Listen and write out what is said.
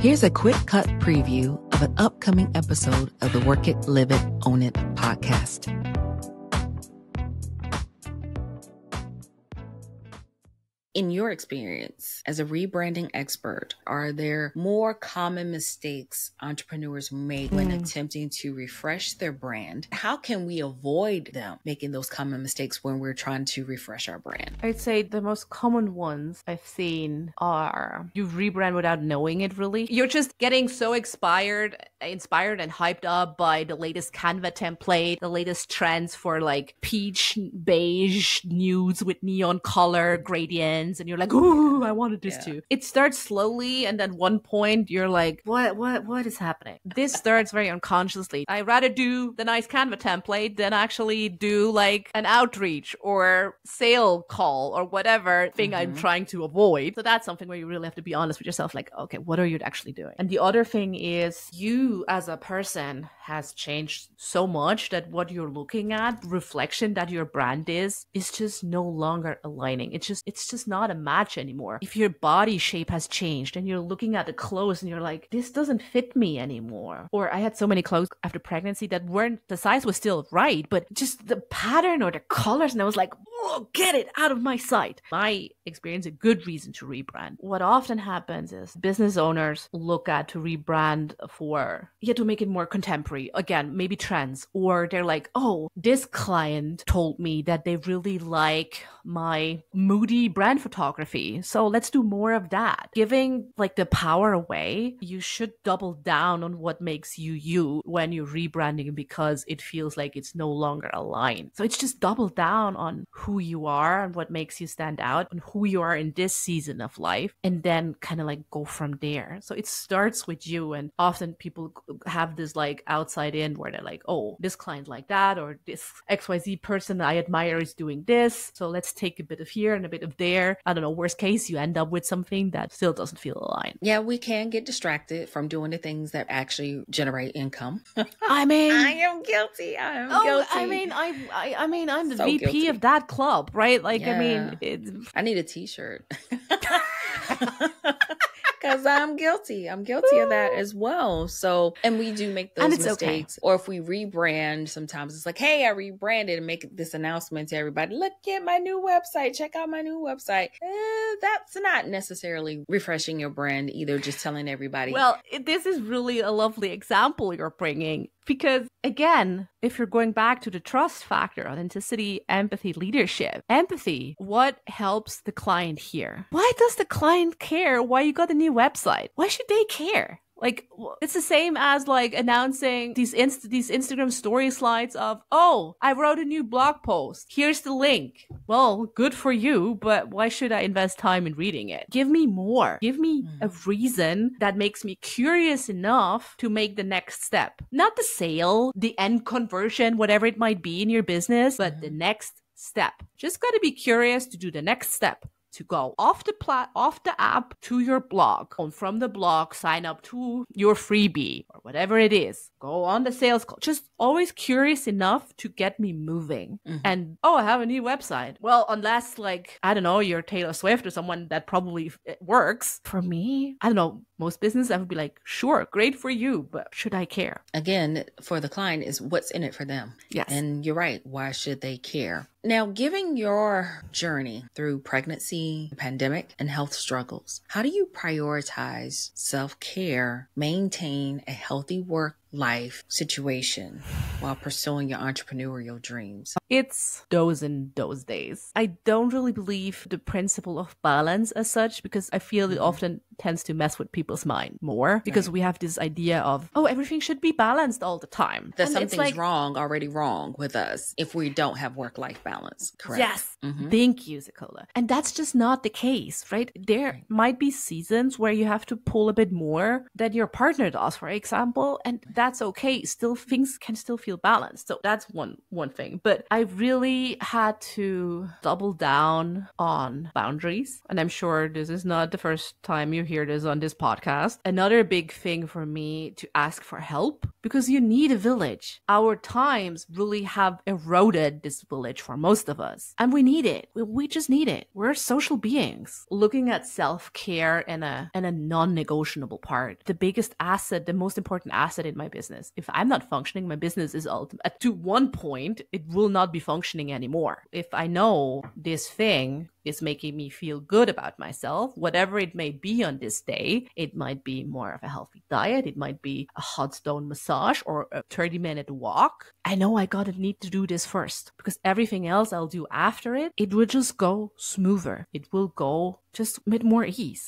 Here's a quick cut preview of an upcoming episode of the Work It, Live It, Own It podcast. In your experience as a rebranding expert, are there more common mistakes entrepreneurs make when attempting to refresh their brand? How can we avoid them making those common mistakes when we're trying to refresh our brand? I'd say the most common ones I've seen are you rebrand without knowing it really. You're just getting so inspired and hyped up by the latest Canva template, the latest trends for like peach, beige, nudes with neon color gradients. And you're like, ooh, I wanted this too. It starts slowly, and then one point you're like, what is happening? This starts very unconsciously. I rather do the nice Canva template than actually do like an outreach or sale call or whatever thing I'm trying to avoid. So that's something where you really have to be honest with yourself, like, okay, what are you actually doing? And the other thing is you as a person has changed so much that what you're looking at, reflection that your brand is just no longer aligning. It's just not a match anymore. If your body shape has changed and you're looking at the clothes and you're like, this doesn't fit me anymore. Or I had so many clothes after pregnancy that weren't, the size was still right, but just the pattern or the colors, and I was like, oh, get it out of my sight. I experience a good reason to rebrand. What often happens is business owners look at to rebrand to make it more contemporary. Again, maybe trends, or they're like, oh, this client told me that they really like my moody brand photography, so let's do more of that. Giving like the power away, you should double down on what makes you when you're rebranding, because it feels like it's no longer aligned. So it's just double down on who you are and what makes you stand out and who you are in this season of life, and then kind of like go from there. So it starts with you, and often people have this like outside in where they're like, oh, this client like that, or this XYZ person I admire is doing this, so let's take a bit of here and a bit of there. I don't know, worst case, you end up with something that still doesn't feel aligned. Yeah, we can get distracted from doing the things that actually generate income. I mean, I am guilty. I'm guilty. I mean, I'm the So VP guilty. of that club, right? Like, Yeah. I mean, I need a t-shirt. Because I'm guilty of that as well. So, and we do make those mistakes. Okay. Or if we rebrand, sometimes it's like, hey, I rebranded, and make this announcement to everybody. Look at my new website. Check out my new website. That's not necessarily refreshing your brand either, just telling everybody. Well, this is really a lovely example you're bringing. Because again, if you're going back to the trust factor, authenticity, empathy, leadership, empathy, what helps the client here? Why does the client care why you got a new website? Why should they care? Like, it's the same as like announcing these Instagram story slides of, oh, I wrote a new blog post. Here's the link. Well, good for you, but why should I invest time in reading it? Give me more. Give me a reason that makes me curious enough to make the next step. Not the sale, the end conversion, whatever it might be in your business, but the next step. Just got to be curious to do the next step. To go off the app to your blog, and from the blog sign up to your freebie or whatever it is. Go on the sales call. Just always curious enough to get me moving. And oh, I have a new website. Well, unless like, I don't know, you're Taylor Swift or someone that probably works. For me, I don't know, most business I would be like, sure, great for you, but should I care? Again, for the client is what's in it for them. Yes. And you're right. Why should they care? Now, given your journey through pregnancy, pandemic, and health struggles, how do you prioritize self-care, maintain a healthy work-life situation while pursuing your entrepreneurial dreams? It's those and those days. I don't really believe the principle of balance as such, because I feel it often tends to mess with people's mind more, because we have this idea of, oh, everything should be balanced all the time. That something's already wrong with us if we don't have work-life balance. Correct. Yes. Thank you, Zakola. And that's just not the case, right? There might be seasons where you have to pull a bit more than your partner does, for example, and that's okay. Still, things can still feel balanced. So that's one thing. But I really had to double down on boundaries. And I'm sure this is not the first time you hear this on this podcast. Another big thing for me to ask for help because you need a village. Our times really have eroded this village for most of us. And we need it. We just need it. We're social beings. Looking at self-care and a non-negotiable part. The biggest asset, the most important asset in my business. If I'm not functioning, my business is ultimate. To one point, it will not be functioning anymore. If I know this thing is making me feel good about myself, whatever it may be on this day, it might be more of a healthy diet, it might be a hot stone massage or a 30-minute walk. I know I need to do this first, because everything else I'll do after it will just go smoother. It will go just with more ease.